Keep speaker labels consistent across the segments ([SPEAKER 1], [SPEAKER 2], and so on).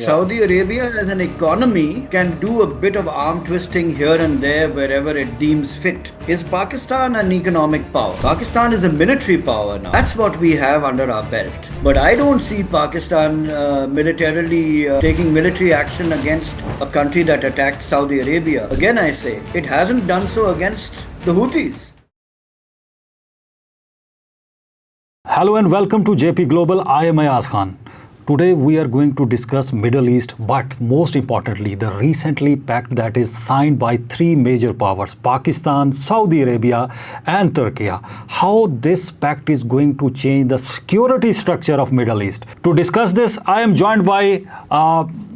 [SPEAKER 1] Yeah.
[SPEAKER 2] Saudi Arabia as an economy can do a bit of arm twisting here and there wherever it deems fit. Is Pakistan an economic power? Pakistan is a military power now. That's what we have under our belt. But I don't see Pakistan militarily taking military action against a country that attacked Saudi Arabia. Again, I say, it hasn't done so against the Houthis.
[SPEAKER 1] Hello and welcome to JP Global. I am Ayaz Khan. Today we are going to discuss Middle East, but most importantly, the recently pact that is signed by three major powers, Pakistan, Saudi Arabia and Turkey. How this pact is going to change the security structure of Middle East. To discuss this, I am joined by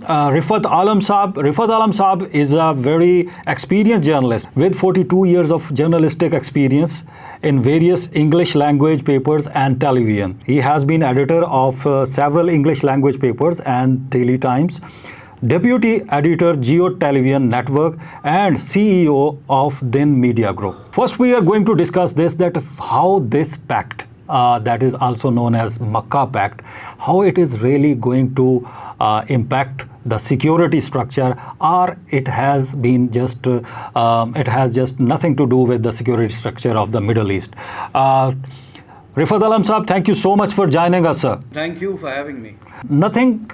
[SPEAKER 1] Rifat Alam Saab. Rifat Alam Saab is a very experienced journalist with 42 years of journalistic experience in various English language papers and television. He has been editor of several English language papers and Daily Times, deputy editor Geo Television Network and CEO of Din Media Group. First, we are going to discuss that how this pact that is also known as Makkah Pact, how it is really going to impact the security structure, or it has just nothing to do with the security structure of the Middle East. Rifat Alam Saab, thank you so much for joining us, sir.
[SPEAKER 2] Thank you for having me.
[SPEAKER 1] Nothing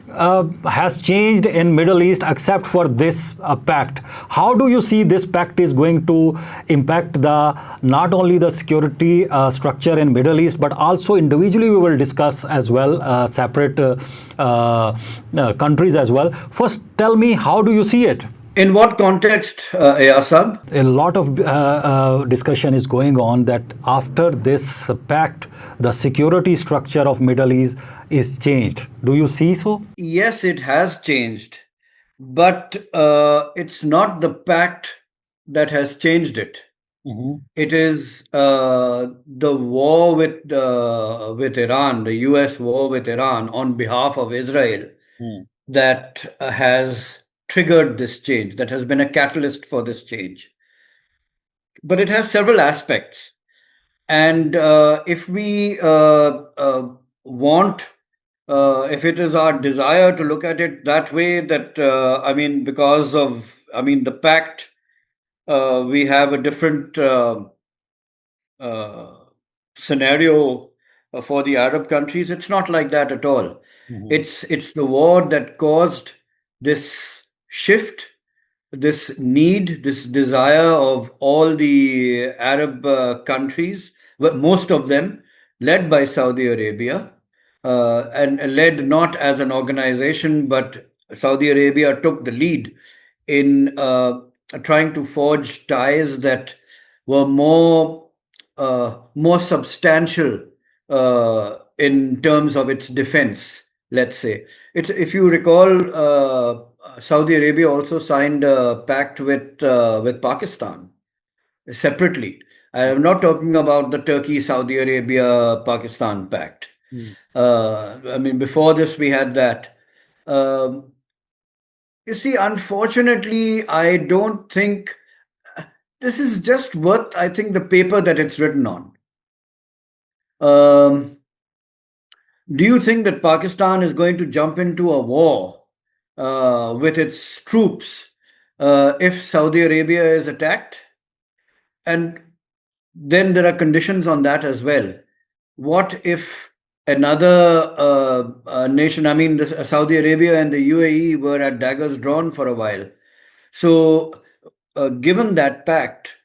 [SPEAKER 1] has changed in Middle East except for this pact. How do you see this pact is going to impact not only the security structure in Middle East, but also individually we will discuss as well separate countries as well. First, tell me, how do you see it?
[SPEAKER 2] In what context, Ayaz?
[SPEAKER 1] A lot of discussion is going on that after this pact, the security structure of Middle East is changed. Do you see so?
[SPEAKER 2] Yes, it has changed, but it's not the pact that has changed it. It is the war with Iran, the US war with Iran on behalf of Israel, that has triggered this change, that has been a catalyst for this change. But it has several aspects. And if we want, if it is our desire to look at it that way, that, because of, the pact, we have a different scenario for the Arab countries. It's not like that at all. It's the war that caused this shift, this need, this desire of all the Arab countries, most of them led by Saudi Arabia, and led not as an organization, but Saudi Arabia took the lead in trying to forge ties that were more substantial in terms of its defense, let's say. If you recall, Saudi Arabia also signed a pact with Pakistan separately. I am not talking about the Turkey-Saudi Arabia-Pakistan pact. Before this we had that. You see, unfortunately, I don't think this is just worth, I think, the paper that it's written on. Do you think that Pakistan is going to jump into a war with its troops if Saudi Arabia is attacked? And then there are conditions on that as well. What if another nation, Saudi Arabia and the UAE were at daggers drawn for a while? So, given that pact,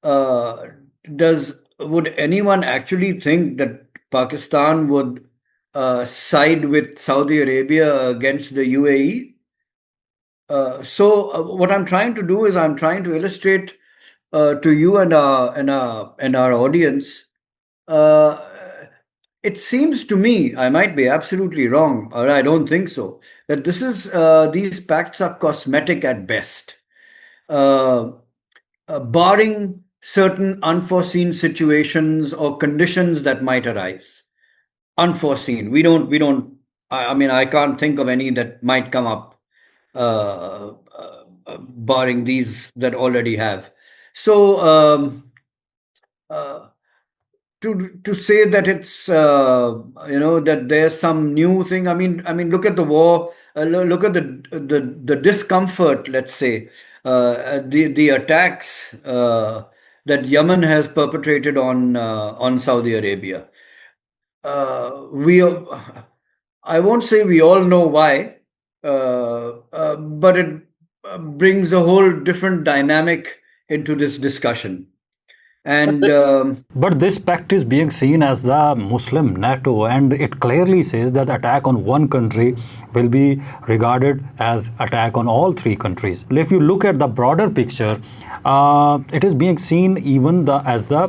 [SPEAKER 2] would anyone actually think that Pakistan would side with Saudi Arabia against the UAE? So what I'm trying to do is I'm trying to illustrate to you and our audience. It seems to me, I might be absolutely wrong, or I don't think so, that these pacts are cosmetic at best. Barring certain unforeseen situations or conditions that might arise. Unforeseen. I can't think of any that might come up, barring these that already have. So, to say that it's that there's some new thing. Look at the war look at the discomfort, let's say, the attacks that Yemen has perpetrated on Saudi Arabia. We, I won't say we all know why, but it brings a whole different dynamic into this discussion. And
[SPEAKER 1] But this pact is being seen as the Muslim NATO, and it clearly says that attack on one country will be regarded as attack on all three countries. If you look at the broader picture, it is being seen even as the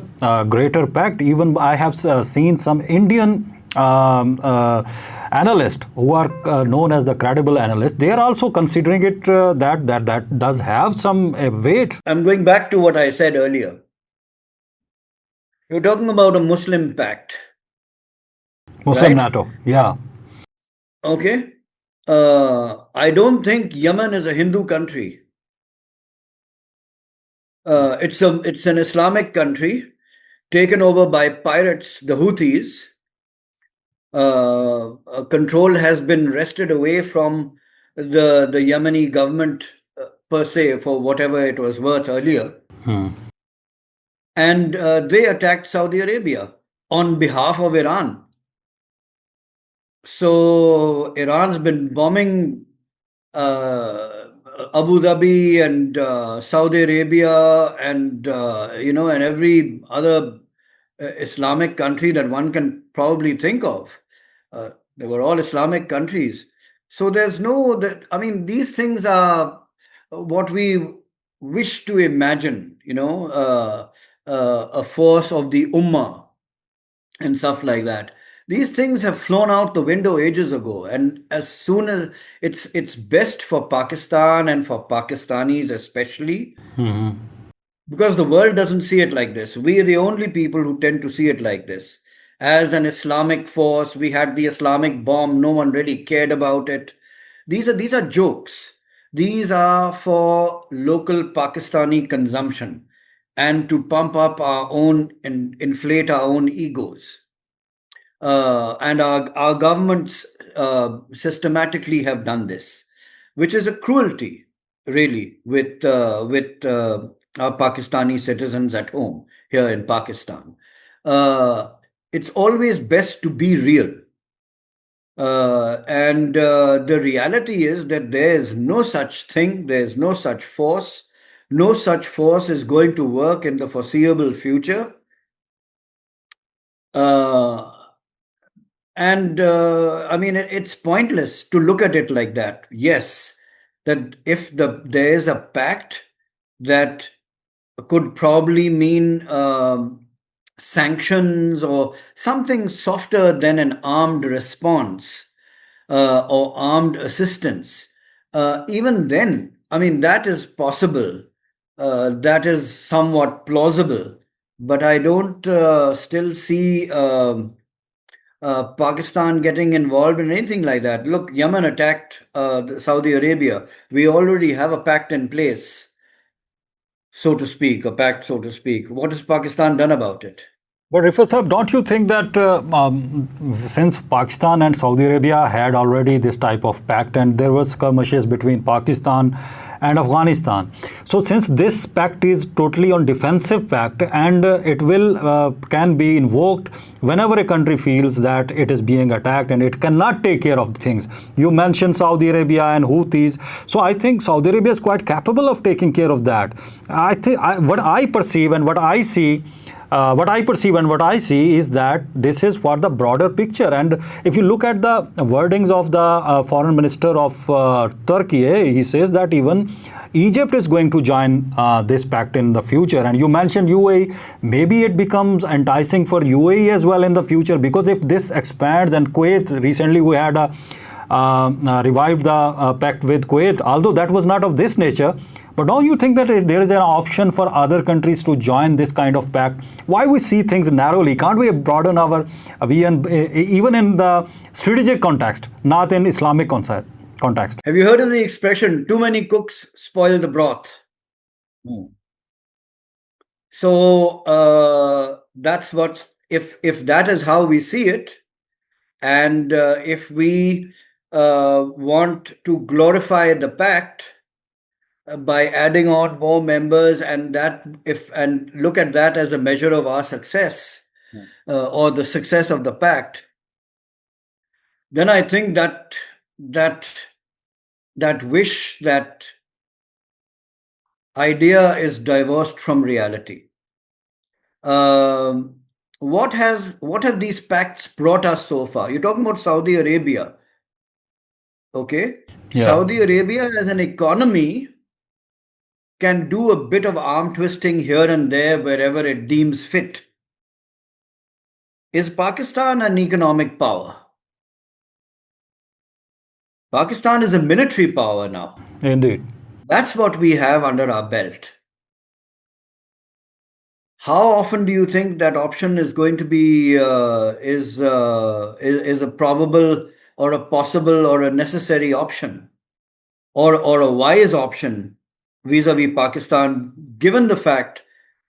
[SPEAKER 1] greater pact. Even I have seen some Indian analysts who are known as the credible analysts. They are also considering it that does have some weight.
[SPEAKER 2] I'm going back to what I said earlier. You're talking about a Muslim pact,
[SPEAKER 1] Muslim
[SPEAKER 2] right?
[SPEAKER 1] NATO, yeah.
[SPEAKER 2] Okay. I don't think Yemen is a Hindu country. It's an Islamic country taken over by pirates, the Houthis. Control has been wrested away from the Yemeni government per se for whatever it was worth earlier. And they attacked Saudi Arabia on behalf of Iran. So Iran's been bombing Abu Dhabi and Saudi Arabia and and every other Islamic country that one can probably think of. They were all Islamic countries. So there's I mean, these things are what we wish to imagine, a force of the Ummah and stuff like that. These things have flown out the window ages ago, and as soon as it's best for Pakistan and for Pakistanis especially, because the world doesn't see it like this. We are the only people who tend to see it like this. As an Islamic force, we had the Islamic bomb. No one really cared about it. These are jokes. These are for local Pakistani consumption and to pump up our own and inflate our own egos. And our governments systematically have done this, which is a cruelty, really, with our Pakistani citizens at home here in Pakistan. It's always best to be real. And the reality is that there is no such thing, there is no such force. No such force is going to work in the foreseeable future. And I mean, it's pointless to look at it like that. Yes, that if there is a pact that could probably mean sanctions or something softer than an armed response or armed assistance. Even then, I mean, that is possible. That is somewhat plausible. But I don't still see Pakistan getting involved in anything like that. Look, Yemen attacked Saudi Arabia. We already have a pact in place, so to speak, a pact, so to speak. What has Pakistan done about it?
[SPEAKER 1] But Rifat sir, don't you think that since Pakistan and Saudi Arabia had already this type of pact and there was skirmishes between Pakistan and Afghanistan, so since this pact is totally on defensive pact and it will can be invoked whenever a country feels that it is being attacked and it cannot take care of things. You mentioned Saudi Arabia and Houthis, so I think Saudi Arabia is quite capable of taking care of that. I think what I perceive and what I see. What I perceive and what I see is that this is for the broader picture. And if you look at the wordings of the foreign minister of Turkey, he says that even Egypt is going to join this pact in the future. And you mentioned UAE. Maybe it becomes enticing for UAE as well in the future, because if this expands, and Kuwait, recently we had revived the pact with Kuwait, although that was not of this nature. But don't you think that there is an option for other countries to join this kind of pact? Why we see things narrowly? Can't we broaden our vision even in the strategic context, not in Islamic context?
[SPEAKER 2] Have you heard of the expression, too many cooks spoil the broth? So that's what, if that is how we see it, and if we want to glorify the pact by adding on more members, and look at that as a measure of our success or the success of the pact, then I think that that wish, that idea is divorced from reality. Um, what have these pacts brought us so far? You're talking about Saudi Arabia, okay?
[SPEAKER 1] Yeah.
[SPEAKER 2] Saudi Arabia as an economy can do a bit of arm twisting here and there wherever it deems fit. Is Pakistan an economic power? Pakistan is a military power now.
[SPEAKER 1] Indeed.
[SPEAKER 2] That's what we have under our belt. How often do you think that option is going to be is a probable or a possible or a necessary option, or a wise option vis-a-vis Pakistan, given the fact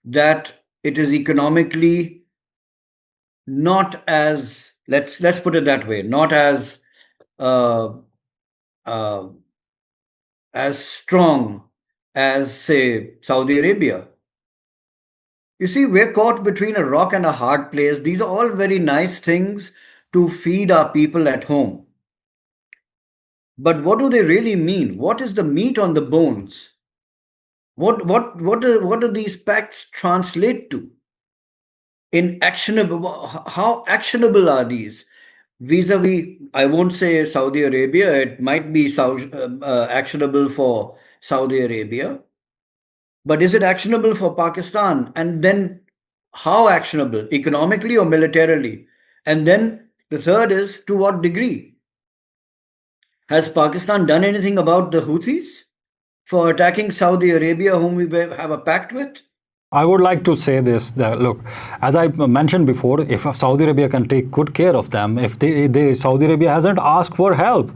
[SPEAKER 2] that it is economically not as, let's put it that way, not uh, uh, as strong as, say, Saudi Arabia? You see, we're caught between a rock and a hard place. These are all very nice things to feed our people at home. But what do they really mean? What is the meat on the bones? What do these pacts translate to? In actionable, how actionable are these? Vis-a-vis, I won't say Saudi Arabia, it might be actionable for Saudi Arabia. But is it actionable for Pakistan? And then how actionable, economically or militarily? And then the third is, to what degree? Has Pakistan done anything about the Houthis for attacking Saudi Arabia, whom we have a pact with?
[SPEAKER 1] I would like to say this, that look, as I mentioned before, if Saudi Arabia can take good care of them, if Saudi Arabia hasn't asked for help.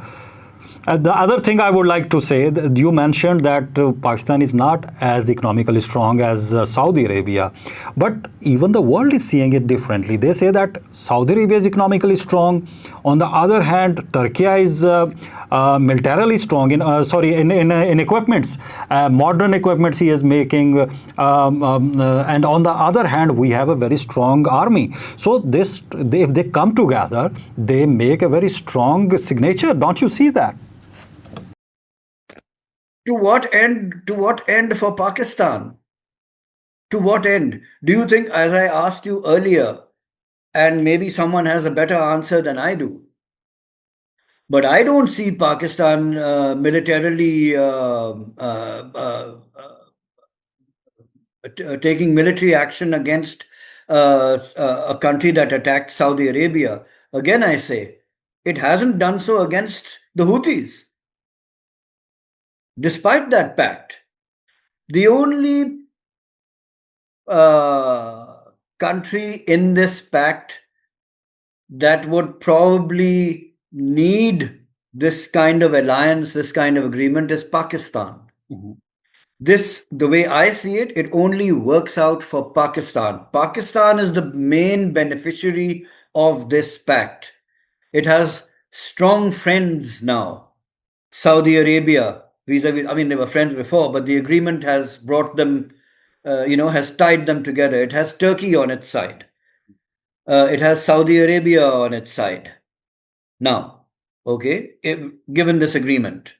[SPEAKER 1] The other thing I would like to say, that you mentioned that Pakistan is not as economically strong as Saudi Arabia, but even the world is seeing it differently. They say that Saudi Arabia is economically strong. On the other hand, Turkey is militarily strong in equipments, modern equipments he is making, and on the other hand, we have a very strong army. So if they come together, they make a very strong signature. Don't you see that?
[SPEAKER 2] To what end? To what end for Pakistan? To what end? Do you think, as I asked you earlier, and maybe someone has a better answer than I do, but I don't see Pakistan militarily taking military action against a country that attacked Saudi Arabia. Again, I say, it hasn't done so against the Houthis. Despite that pact, the only country in this pact that would probably need this kind of alliance, this kind of agreement, is Pakistan. The way I see it, it only works out for Pakistan. Pakistan is the main beneficiary of this pact. It has strong friends now. Saudi Arabia, vis-a-vis, I mean, they were friends before, but the agreement has brought them, has tied them together. It has Turkey on its side. It has Saudi Arabia on its side now, okay, given this agreement.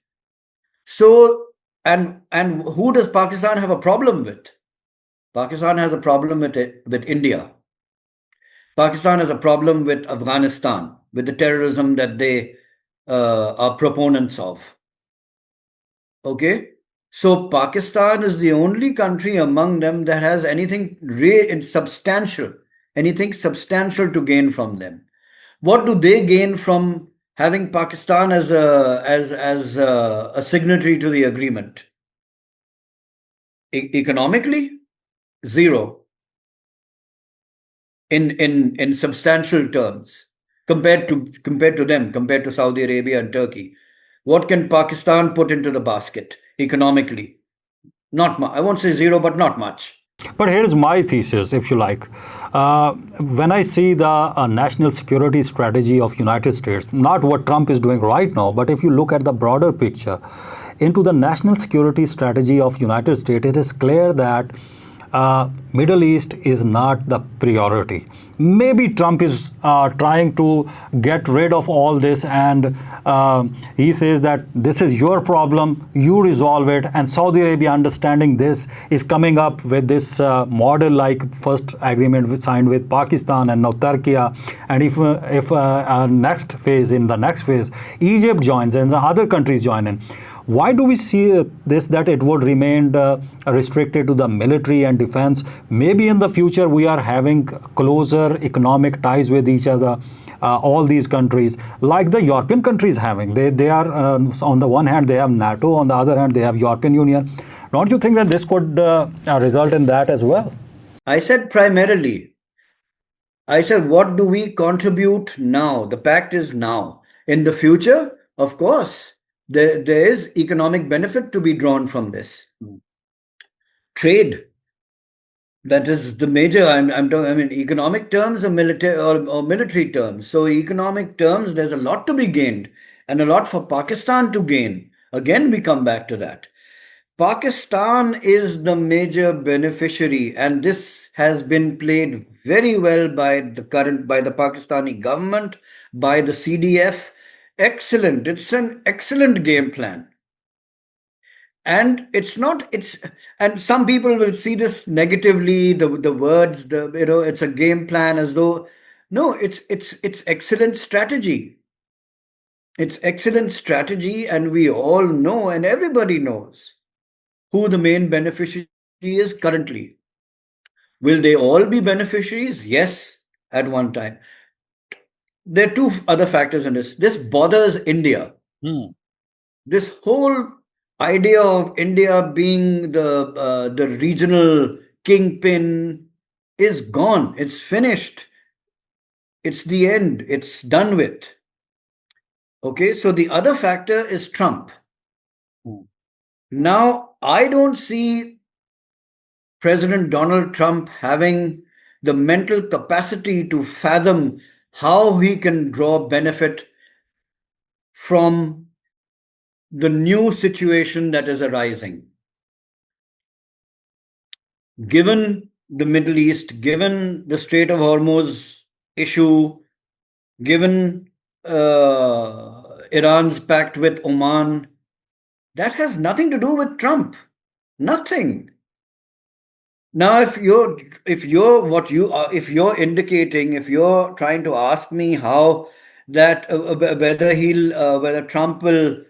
[SPEAKER 2] So, and who does Pakistan have a problem with? Pakistan has a problem with India. Pakistan has a problem with Afghanistan, with the terrorism that they are proponents of. Okay, so Pakistan is the only country among them that has anything substantial, anything substantial to gain from them. What do they gain from having Pakistan as a signatory to the agreement? Economically, zero in substantial terms compared to Saudi Arabia and Turkey. What can Pakistan put into the basket economically? Not much. I won't say zero, but not much.
[SPEAKER 1] But here's my thesis, if you like. When I see the national security strategy of United States, not what Trump is doing right now, but if you look at the broader picture, into the national security strategy of United States, it is clear that Middle East is not the priority. Maybe Trump is trying to get rid of all this, and he says that this is your problem, you resolve it. And Saudi Arabia, understanding this, is coming up with this model like first agreement signed with Pakistan and now Turkey. And if next phase, in the next phase, Egypt joins and the other countries join in. Why do we see this, that it would remain restricted to the military and defense? Maybe in the future we are having closer economic ties with each other. All these countries, like the European countries having, they are on the one hand they have NATO, on the other hand they have European Union. Don't you think that this could result in that as well?
[SPEAKER 2] I said primarily. I said, what do we contribute now? The pact is now. In the future, of course, there is economic benefit to be drawn from this. Trade, that is the major. I'm talking. I mean, economic terms or military terms. So, economic terms, there's a lot to be gained, and a lot for Pakistan to gain. Again, we come back to that. Pakistan is the major beneficiary, and this has been played very well by the Pakistani government, by the CDF. Excellent. It's an excellent game plan. And it's not, it's, and some people will see this negatively, the words, it's a game plan, as though, no, it's excellent strategy. It's excellent strategy, and we all know, and everybody knows who the main beneficiary is currently. Will they all be beneficiaries? Yes, at one time. There are two other factors in this. This bothers India. This whole idea of India being the regional kingpin is gone. It's finished. It's the end. It's done with. Okay, so the other factor is Trump. Now, I don't see President Donald Trump having the mental capacity to fathom how he can draw benefit from the new situation that is arising. Given the Middle East, given the Strait of Hormuz issue, given Iran's pact with Oman, that has nothing to do with Trump. Nothing. Now, if you're indicating, if you're trying to ask me how that whether Trump will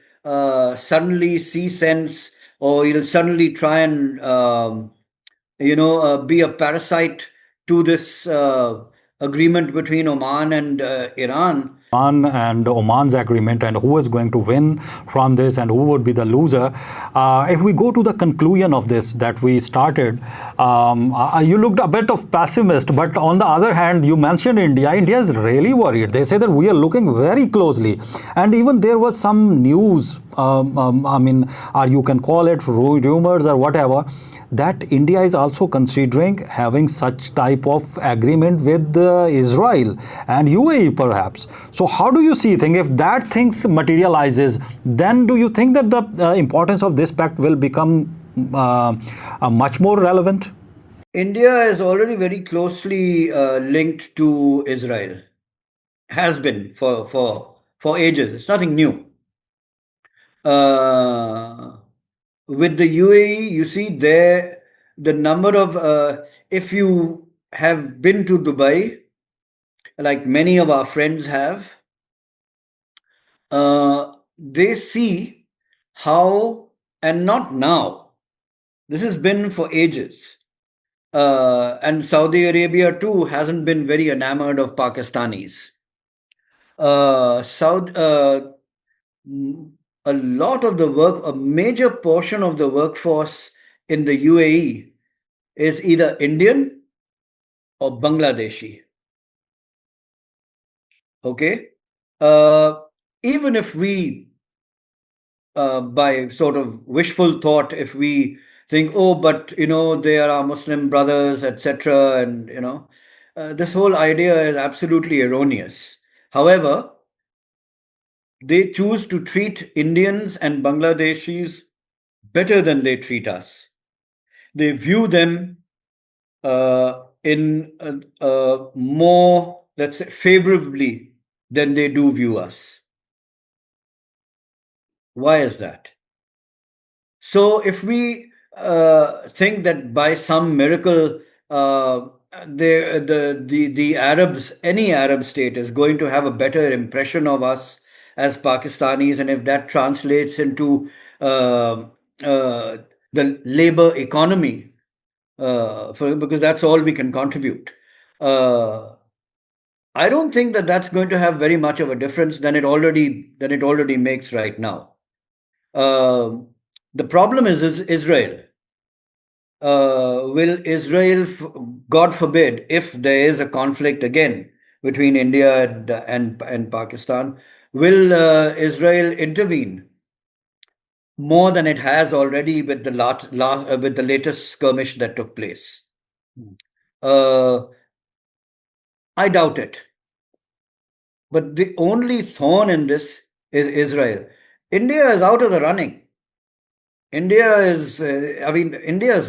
[SPEAKER 2] suddenly see sense, or he'll suddenly try and be a parasite to this agreement between Oman and Iran.
[SPEAKER 1] And Oman's agreement, and who is going to win from this and who would be the loser. If we go to the conclusion of this that we started, you looked a bit of pessimist, but on the other hand, you mentioned India. India is really worried. They say that we are looking very closely, and even there was some news. I mean, or you can call it rumors or whatever, that India is also considering having such type of agreement with Israel and UAE perhaps. So how do you see things? If that things materializes, then do you think that the importance of this pact will become much more relevant?
[SPEAKER 2] India is already very closely linked to Israel. Has been for ages. It's nothing new. With the UAE, you see there the number of if you have been to Dubai, like many of our friends have, they see how, and not now, this has been for ages. And Saudi Arabia too hasn't been very enamored of Pakistanis. A lot of the work, a major portion of the workforce in the UAE is either Indian or Bangladeshi. Okay? Even if we, by sort of wishful thought, if we think, oh, but they are our Muslim brothers, etc. And this whole idea is absolutely erroneous. However, they choose to treat Indians and Bangladeshis better than they treat us. They view them in more, let's say, favorably than they do view us. Why is that? So if we think that by some miracle the Arabs, any Arab state, is going to have a better impression of us as Pakistanis, and if that translates into uh, uh, the labor economy, because that's all we can contribute. I don't think that that's going to have very much of a difference than it already makes right now. Um the problem is Israel. Will Israel, God forbid, if there is a conflict again between India and Pakistan, will Israel intervene more than it has already with with the latest skirmish that took place? Uh, I doubt it. But the only thorn in this is Israel. India is out of the running. India is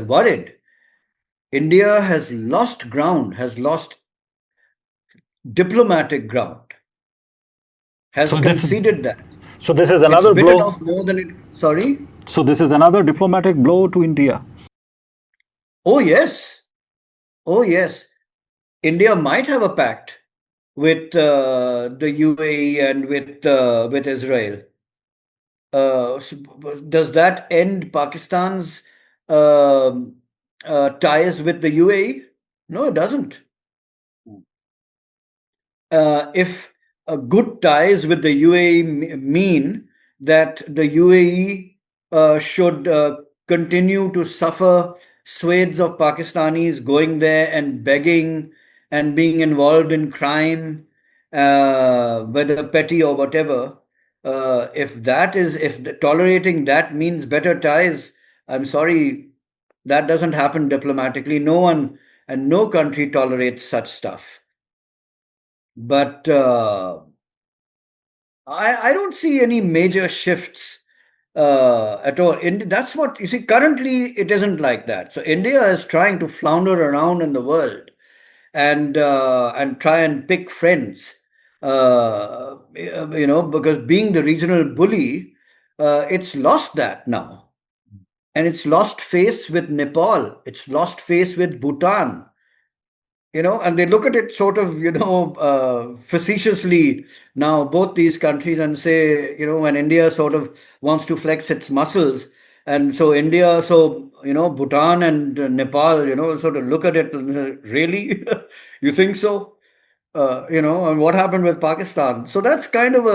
[SPEAKER 2] worried. India has lost ground, has lost diplomatic ground, has
[SPEAKER 1] So this
[SPEAKER 2] conceded that.
[SPEAKER 1] so this is
[SPEAKER 2] It's
[SPEAKER 1] another
[SPEAKER 2] bitten
[SPEAKER 1] blow.
[SPEAKER 2] off more than it. Sorry?
[SPEAKER 1] So this is another diplomatic blow to India.
[SPEAKER 2] Oh, yes. Oh, yes. India might have a pact with the UAE and with Israel. Does that end Pakistan's um ties with the UAE? No, it doesn't. If good ties with the UAE mean that the UAE should continue to suffer swathes of Pakistanis going there and begging and being involved in crime, whether petty or whatever, if tolerating that means better ties, I'm sorry, that doesn't happen diplomatically. No one and no country tolerates such stuff. But I don't see any major shifts at all. That's what you see. Currently, it isn't like that. So India is trying to flounder around in the world and try and pick friends. Because being the regional bully, it's lost that now, and it's lost face with Nepal. It's lost face with Bhutan. And they look at it sort of, facetiously now, both these countries, and say, when India sort of wants to flex its muscles, and so Bhutan and Nepal, sort of look at it and say, really? You think so? And what happened with Pakistan? So that's kind of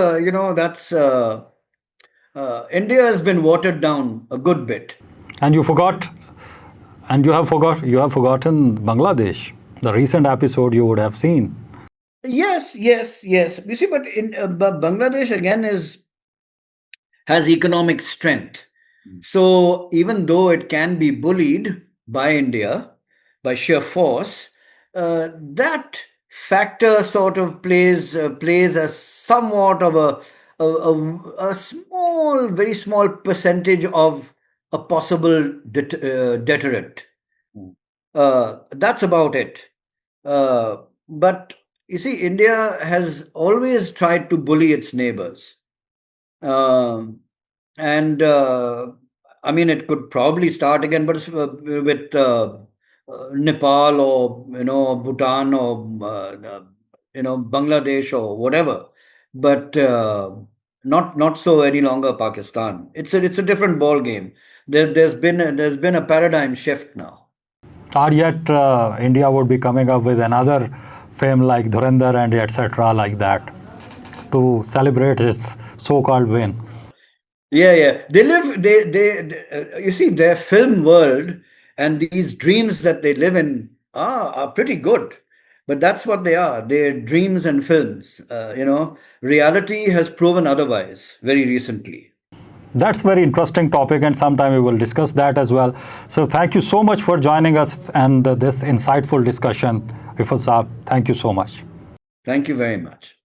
[SPEAKER 2] India has been watered down a good bit.
[SPEAKER 1] And you have forgotten Bangladesh. The recent episode you would have seen.
[SPEAKER 2] Yes, yes, yes. You see, but Bangladesh again has economic strength. So even though it can be bullied by India by sheer force, that factor sort of plays as somewhat of a small, very small percentage of a possible deterrent. That's about it. But you see, India has always tried to bully its neighbors. Um, and I mean, it could probably start again, but with Nepal, or Bhutan, or Bangladesh, or whatever. But not so any longer Pakistan. It's a different ball game. There's been a paradigm shift now.
[SPEAKER 1] Or yet India would be coming up with another film like Dhurandhar and etc. like that to celebrate its so-called win.
[SPEAKER 2] Yeah, yeah. You see, their film world and these dreams that they live in are pretty good. But that's what they are. They're dreams and films. Reality has proven otherwise very recently.
[SPEAKER 1] That's very interesting topic, and sometime we will discuss that as well. So thank you so much for joining us and this insightful discussion, Rifat Saab. Thank you so much.
[SPEAKER 2] Thank you very much.